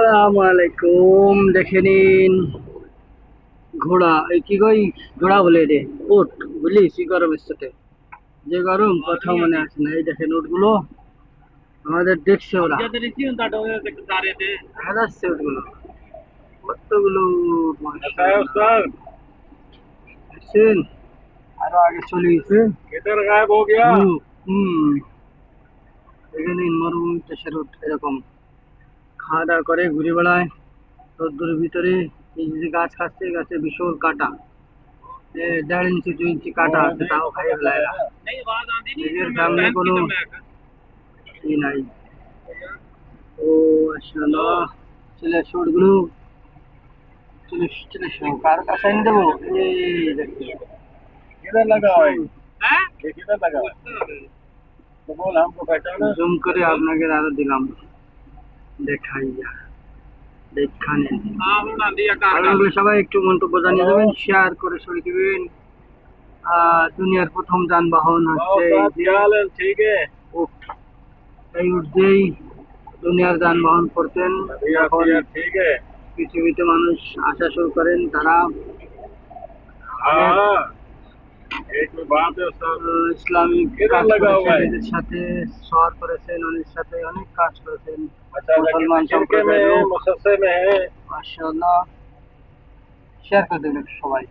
আসসালামু আলাইকুম। দেখে নিন ঘোড়া, এই কি কই ঘোড়া বলে রে, উট। বুঝলিস কি গরমের সাথে যে গরম কথা মনে আসে না। এই দেখেন উটগুলো আমাদের দেখছে ওরা, দেখা যাচ্ছে উটগুলো, কতগুলো উট, মাশাআল্লাহ। দেখছেন? আরো আগে চলে গেছে। হুম, হুম। দেখে নিন মরুভূমি দেশের উট এরকম খাওয়া দাওয়া করে ঘুরে বেড়ায় রোদ্দুরের ভিতরে। এই যে গাছ খাচ্ছে, গাছে ভীষণ কাটা, 1.5 ইঞ্চি 2 ইঞ্চি কাটা আছে, তাও খাইয়ে ফেলায় এরা। নিজের সামনে কোনো ই নাই। ও আসলে চলে আসো ওগুলো, চলে চলে আসো, কার কাছে এনে দেবো। এই দেখো, জুম করে আপনাকে আরো দিলাম, দেখাই যা, দেখা নেন। ভালো লাগলে সবাই একটু মন্তব্য জানিয়ে দেবেন, শেয়ার করে ছড়িয়ে দিবেন। দুনিয়ার প্রথম যানবাহন হচ্ছে এই যে উট। এই উট দিয়েই দুনিয়ার যানবাহন করতেন। এখন পৃথিবীতে মানুষ আসা শুরু করেন, তারা ইসলামিক কাজ করেছেন, এদের সাথে সর করেছেন, অনেক সাথে অনেক কাজ করেছেন মুসলমান সম্প্রদায়ের লোক। মাশাআল্লাহ, শেয়ার করে দেবেন সবাই।